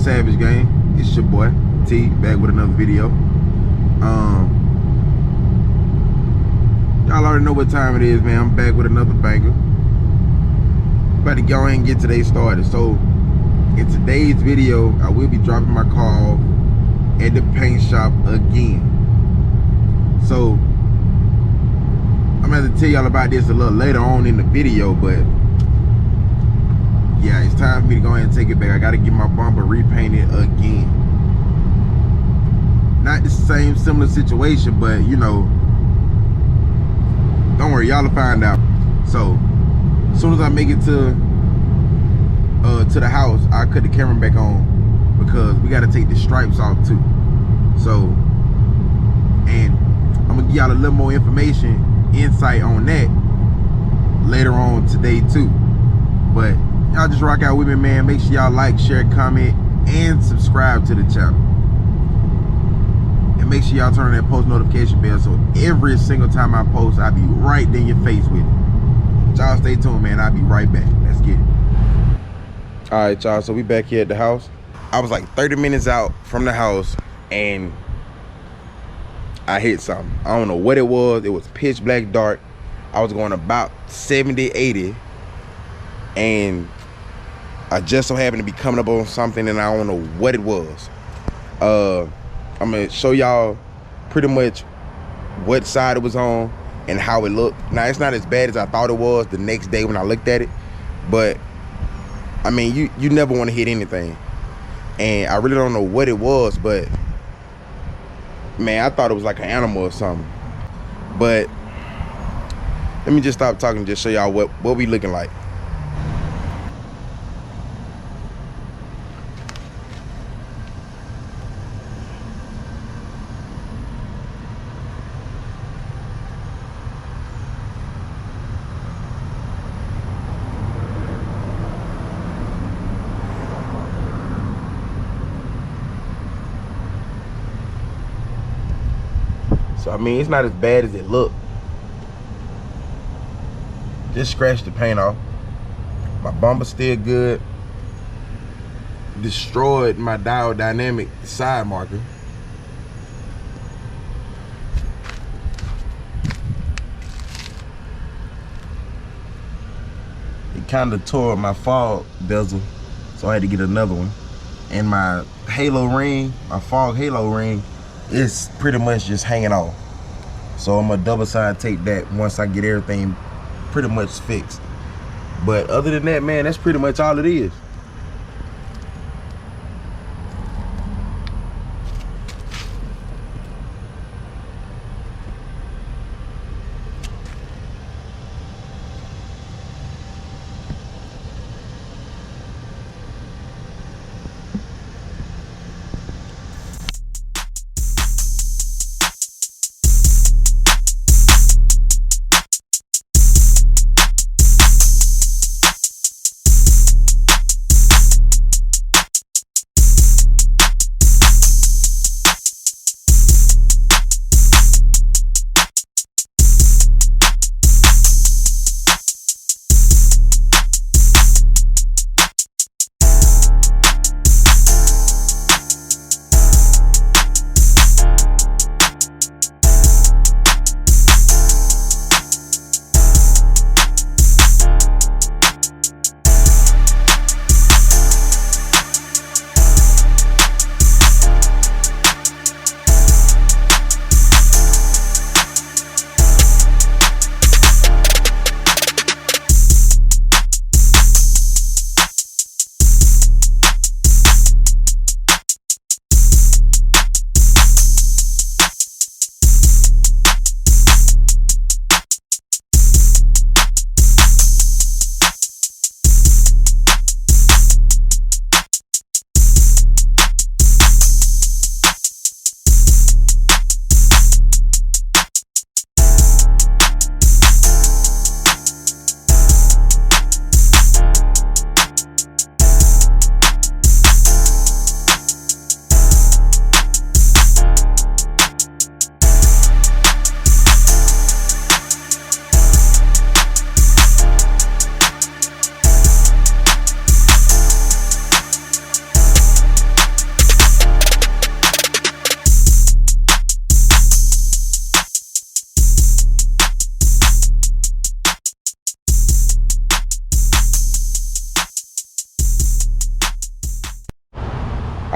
Savage Gang? It's your boy T, back with another video. Y'all already know what time it is, man. I'm back with another banger. About to go ahead and get today started. So in today's video, I will be dropping my car off at the paint shop again. So I'm gonna have to tell y'all about this a little later on in the video, but yeah, it's time for me to go ahead and take it back. I gotta get my bumper repainted again. Not the same similar situation, but you know, don't worry, y'all will find out. So as soon as I make it to the house, I cut the camera back on because we got to take the stripes off too. So, and I'm gonna give y'all a little more insight on that later on today too. But y'all just rock out with me, man. Make sure y'all like, share, comment, and subscribe to the channel. And make sure y'all turn on that post notification bell so every single time I post, I'll be right there in your face with it. Y'all stay tuned, man. I'll be right back. Let's get it. All right, y'all, so we back here at the house. I was like 30 minutes out from the house and I hit something. I don't know what it was. It was pitch black dark. I was going about 70, 80, and I just so happened to be coming up on something and I don't know what it was. I'm gonna show y'all pretty much what side it was on and how it looked. Now, it's not as bad as I thought it was the next day when I looked at it, but I mean, you never want to hit anything. And I really don't know what it was, but man, I thought it was like an animal or something. But let me just stop talking and just show y'all what we looking like. So I mean, it's not as bad as it looked. Just scratched the paint off. My bumper's still good. Destroyed my dynamic side marker. It kind of tore my fog bezel, so I had to get another one. And my halo ring, my fog halo ring, it's pretty much just hanging off. So I'm gonna double side tape that once I get everything pretty much fixed. But other than that, man, that's pretty much all it is.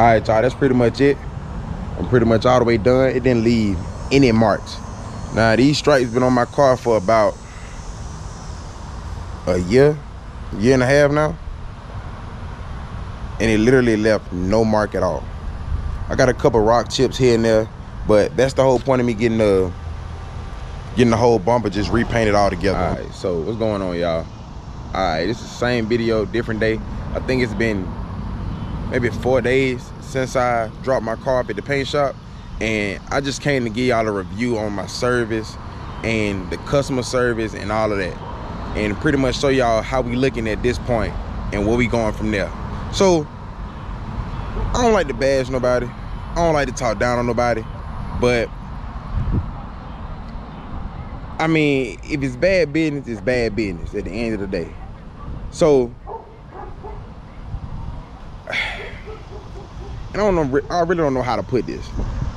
All right, y'all, that's pretty much it. I'm pretty much all the way done. It didn't leave any marks. Now, these stripes been on my car for about a year and a half now, and it literally left no mark at all. I got a couple rock chips here and there, but that's the whole point of me getting the whole bumper just repainted all together. All right, so what's going on, y'all? All right, this is the same video, different day. I think it's been maybe 4 days since I dropped my car off at the paint shop, and I just came to give y'all a review on my service and the customer service and all of that, and pretty much show y'all how we looking at this point and where we going from there. So I don't like to bash nobody, I don't like to talk down on nobody, but I mean, if it's bad business, it's bad business at the end of the day. So I don't know, I really don't know how to put this,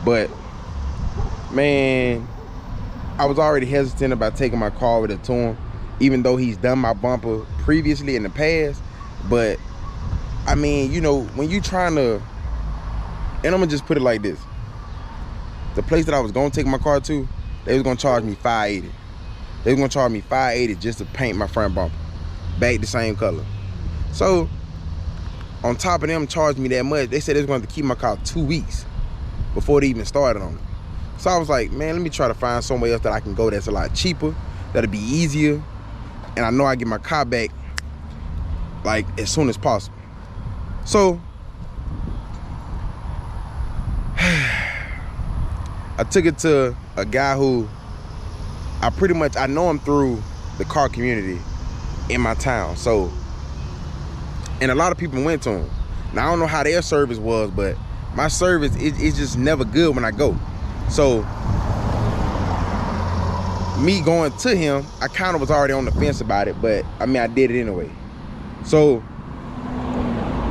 but man, I was already hesitant about taking my car over to him, even though he's done my bumper previously in the past. But I mean, you know, when you trying to, and I'm gonna just put it like this, the place that I was gonna take my car to, they was gonna charge me $580. They was gonna charge me $580 just to paint my front bumper back the same color. So on top of them charging me that much, they said they was going to keep my car 2 weeks before they even started on it. So I was like, man, let me try to find somewhere else that I can go that's a lot cheaper, that'll be easier, and I know I get my car back like as soon as possible. So I took it to a guy who I know him through the car community in my town. So, and a lot of people went to him. Now I don't know how their service was, but my service it's just never good when I go. So me going to him, I kind of was already on the fence about it, but I mean, I did it anyway. So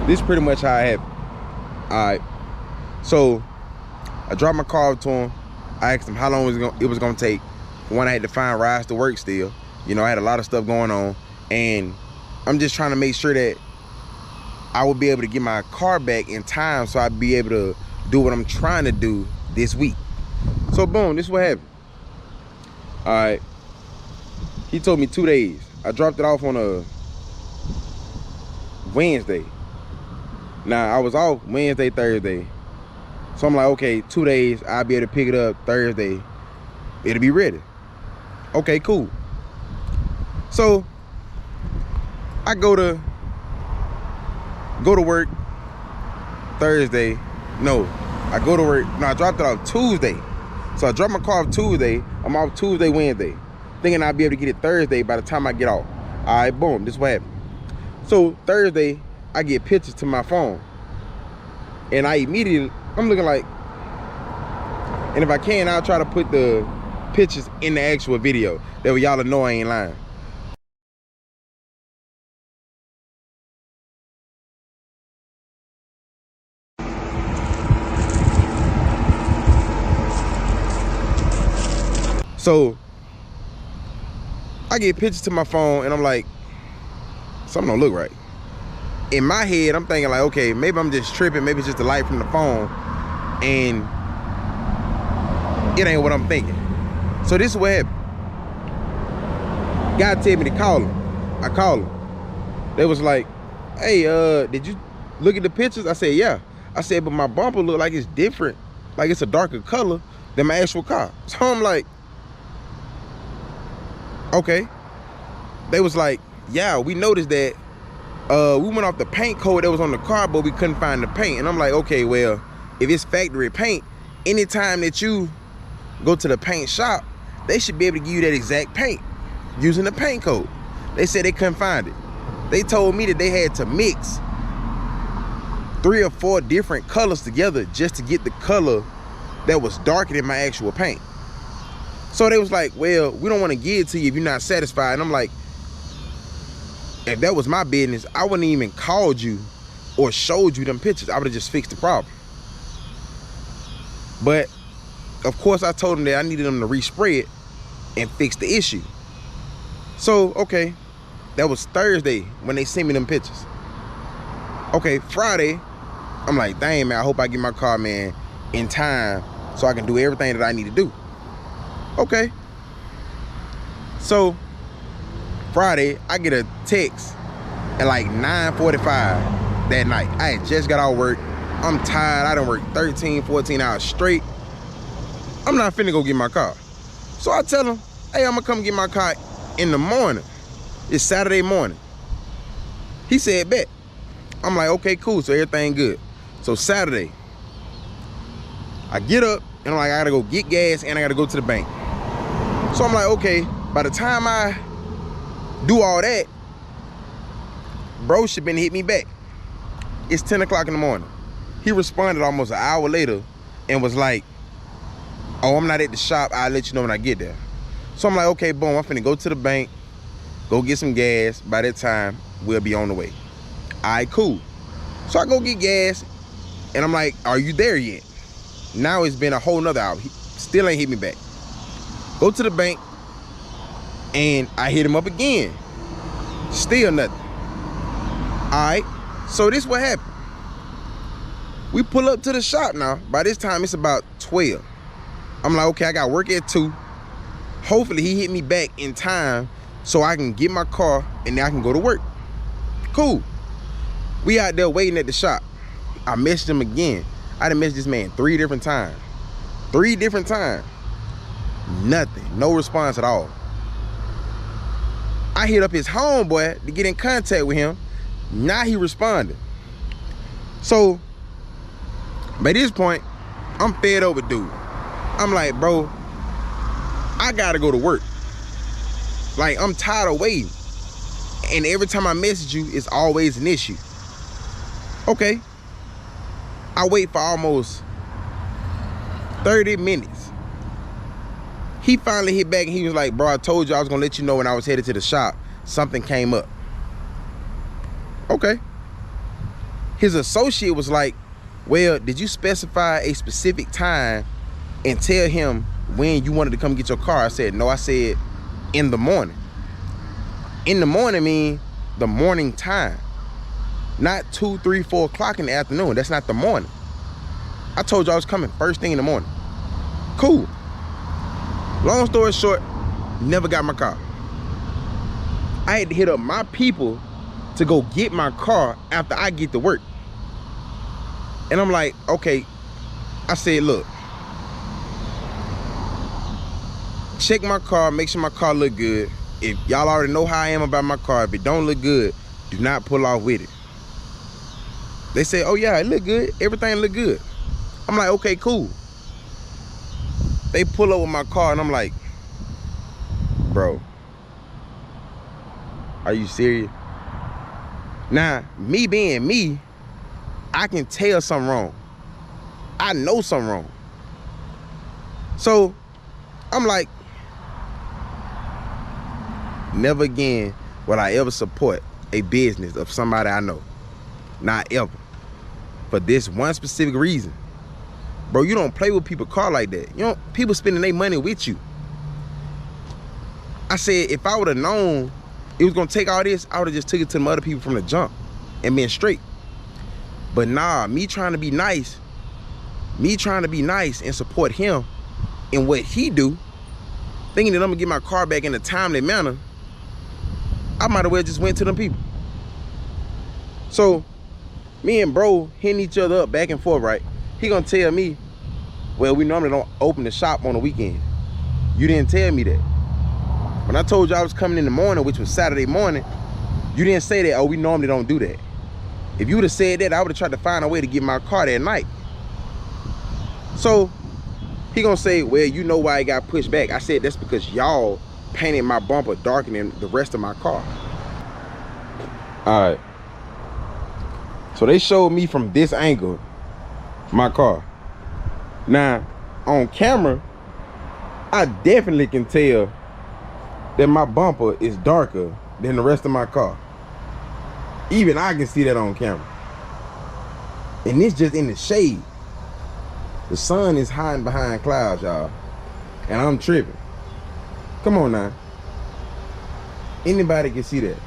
this is pretty much how it happened. All right, so I dropped my car to him. I asked him how long it was gonna take. When I had to find rides to work still, you know, I had a lot of stuff going on, and I'm just trying to make sure that I would be able to get my car back in time so I'd be able to do what I'm trying to do this week. So boom, this is what happened. All right, he told me 2 days. I dropped it off on a Wednesday. Now I was off Wednesday, Thursday, so I'm like, okay, 2 days, I'll be able to pick it up Thursday, it'll be ready. Okay, cool. So I go to work Thursday. No, I go to work. No, I dropped it off Tuesday. So I dropped my car off Tuesday. I'm off Tuesday, Wednesday, thinking I'd be able to get it Thursday by the time I get off. All right, boom, this is what happened. So Thursday, I get pictures to my phone, and I'm looking like, and if I can, I'll try to put the pictures in the actual video. That way y'all know I ain't lying. So I get pictures to my phone, and I'm like, something don't look right. In my head, I'm thinking like, okay, maybe I'm just tripping, maybe it's just the light from the phone, and it ain't what I'm thinking. So this is what happened. God told me to call him. I called him. They was like, hey, did you look at the pictures? I said, yeah. I said, but my bumper look like it's different, like it's a darker color than my actual car. So I'm like, okay. They was like, yeah, we noticed that we went off the paint code that was on the car, but we couldn't find the paint. And I'm like, okay, well, if it's factory paint, anytime that you go to the paint shop, they should be able to give you that exact paint using the paint code. They said they couldn't find it. They told me that they had to mix 3 or 4 different colors together just to get the color that was darker than my actual paint. So they was like, well, we don't want to give it to you if you're not satisfied. And I'm like, if that was my business, I wouldn't even called you or showed you them pictures. I would have just fixed the problem. But of course, I told them that I needed them to respray it and fix the issue. So, okay, that was Thursday when they sent me them pictures. Okay, Friday, I'm like, dang, man, I hope I get my car, man, in time so I can do everything that I need to do. Okay. So Friday, I get a text at like 9:45 that night. I had just got out of work. I'm tired. I done worked 13, 14 hours straight. I'm not finna go get my car. So I tell him, hey, I'm gonna come get my car in the morning. It's Saturday morning. He said, bet. I'm like, okay, cool, so everything good. So Saturday, I get up and I'm like, I gotta go get gas and I gotta go to the bank. So I'm like, okay, by the time I do all that, bro should been hit me back. It's 10 o'clock in the morning. He responded almost an hour later and was like, oh, I'm not at the shop, I'll let you know when I get there. So I'm like, okay, boom, I'm finna go to the bank, go get some gas. By that time, we'll be on the way. All right, cool. So I go get gas and I'm like, are you there yet? Now it's been a whole nother hour. He still ain't hit me back. Go to the bank and I hit him up again. Still nothing. All right, so this what happened. We pull up to the shop now. By this time, it's about 12. I'm like, okay, I got work at 2. Hopefully he hit me back in time so I can get my car and then I can go to work. Cool. We out there waiting at the shop. I messaged him again. I done messaged this man 3 different times. 3 different times. Nothing. No response at all. I hit up his homeboy to get in contact with him. Now he responded. So, by this point, I'm fed up with dude. I'm like, bro, I gotta go to work. Like, I'm tired of waiting. And every time I message you, it's always an issue. Okay. I wait for almost 30 minutes. He finally hit back and he was like, bro, I told you I was gonna let you know when I was headed to the shop. Something came up. Okay. His associate was like, well, did you specify a specific time and tell him when you wanted to come get your car? I said, no, I said in the morning. In the morning mean the morning time. Not 2, 3, 4 o'clock in the afternoon. That's not the morning. I told you I was coming first thing in the morning. Cool. Long story short, never got my car. I had to hit up my people to go get my car after I get to work. And I'm like, okay. I said, look, check my car, make sure my car look good. If y'all already know how I am about my car, if it don't look good, do not pull off with it. They say, oh yeah, it look good. Everything look good. I'm like, okay, cool. They pull up with my car and I'm like, bro, are you serious? Now, me being me, I can tell something wrong. I know something wrong. So I'm like, never again will I ever support a business of somebody I know. Not ever. For this one specific reason. Bro, you don't play with people's car like that. You don't, people spending their money with you. I said, if I would have known it was gonna take all this, I would have just took it to the other people from the jump and been straight. But nah, me trying to be nice and support him in what he do, thinking that I'm gonna get my car back in a timely manner, I might as well just went to them people. So me and bro hitting each other up back and forth, right? He gonna tell me, well, we normally don't open the shop on the weekend. You didn't tell me that. When I told you I was coming in the morning, which was Saturday morning, you didn't say that, oh, we normally don't do that. If you would have said that, I would have tried to find a way to get my car that night. So he gonna say, well, you know why it got pushed back. I said, that's because y'all painted my bumper darker than the rest of my car. All right. So they showed me from this angle, my car. Now, on camera, I definitely can tell that my bumper is darker than the rest of my car. Even I can see that on camera. And it's just in the shade. The sun is hiding behind clouds, y'all. And I'm tripping. Come on now. Anybody can see that.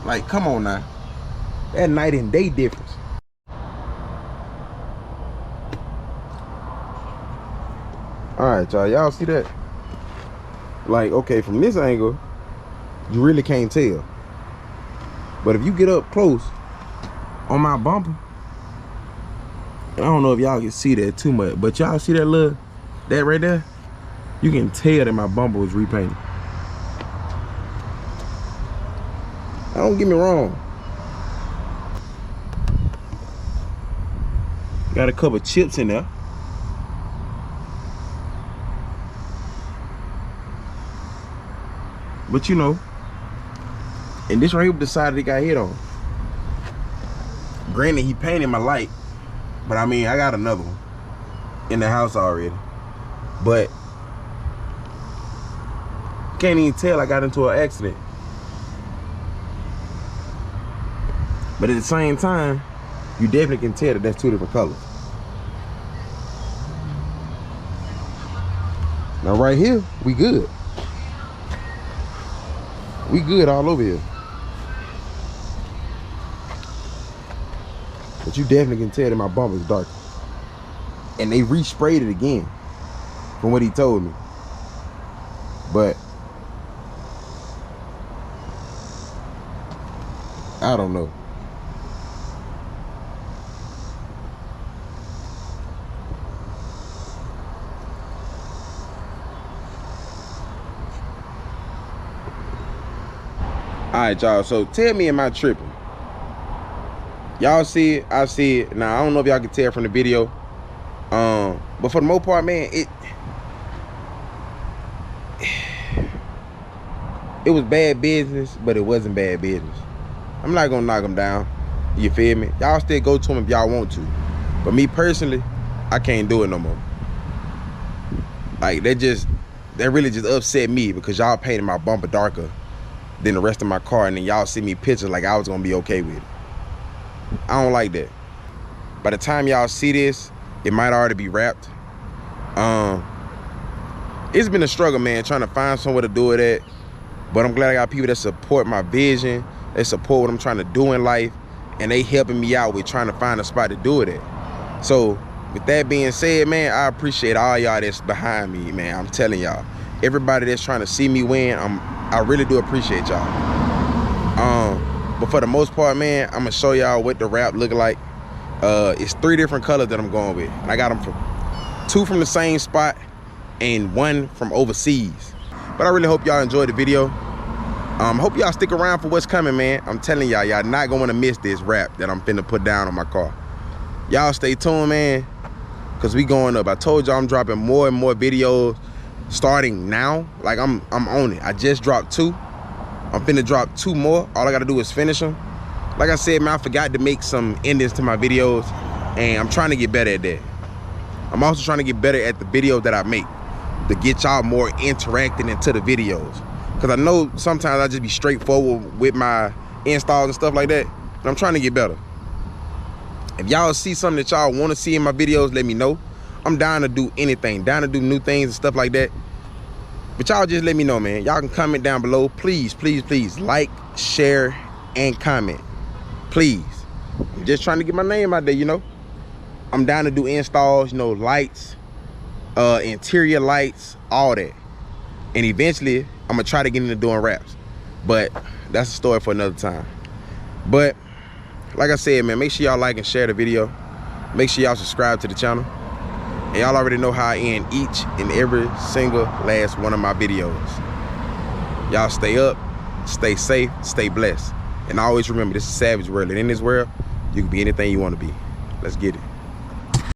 Like, come on now. That night and day difference. All right, y'all see that? Like, okay, from this angle, you really can't tell. But if you get up close on my bumper, I don't know if y'all can see that too much, but y'all see that right there? You can tell that my bumper was repainted. Don't get me wrong. Got a couple chips in there. But you know, and this right here decided it got hit on. Granted, he painted my light, but I mean, I got another one in the house already. But can't even tell I got into an accident. But at the same time, you definitely can tell that that's two different colors. Now right here, we good. We good all over here. But you definitely can tell that my bumper is dark. And they resprayed it again from what he told me. But I don't know. All right, y'all, so tell me, am I tripping? Y'all see it, I see it. Now, I don't know if y'all can tell from the video. But for the most part, man, it was bad business, but it wasn't bad business. I'm not gonna knock them down. You feel me? Y'all still go to them if y'all want to. But me personally, I can't do it no more. Like, that really just upset me because y'all painted my bumper darker than the rest of my car, and then y'all see me pictures like I was gonna be okay with it. I don't like that. By the time y'all see this, it might already be wrapped. It's been a struggle, man, trying to find somewhere to do it at. But I'm glad I got people that support my vision, they support what I'm trying to do in life, and they helping me out with trying to find a spot to do it at. So with that being said, man, I appreciate all y'all that's behind me, man. I'm telling y'all, everybody that's trying to see me win, I really do appreciate y'all. But for the most part, man, I'm gonna show y'all what the wrap look like. It's 3 different colors that I'm going with. And I got them from 2 from the same spot and 1 from overseas. But I really hope y'all enjoyed the video. Hope y'all stick around for what's coming, man. I'm telling y'all, y'all not gonna miss this wrap that I'm finna put down on my car. Y'all stay tuned, man, cause we going up. I told y'all I'm dropping more and more videos starting now. Like, I'm on it. I just dropped 2. I'm finna drop 2 more. All I gotta do is finish them. Like I said, man, I forgot to make some endings to my videos, and I'm trying to get better at that. I'm also trying to get better at the videos that I make to get y'all more interacting into the videos. Cause I know sometimes I just be straightforward with my installs and stuff like that, and I'm trying to get better. If y'all see something that y'all wanna see in my videos, let me know. I'm down to do anything, down to do new things and stuff like that. But y'all just let me know, man. Y'all can comment down below. Please, please, please like, share, and comment. Please. I'm just trying to get my name out there, you know. I'm down to do installs, you know, lights, interior lights, all that. And eventually, I'm gonna try to get into doing wraps. But that's a story for another time. But like I said, man, make sure y'all like and share the video. Make sure y'all subscribe to the channel. And y'all already know how I end each and every single last one of my videos. Y'all stay up, stay safe, stay blessed. And always remember, this is a savage world. And in this world, you can be anything you want to be. Let's get it.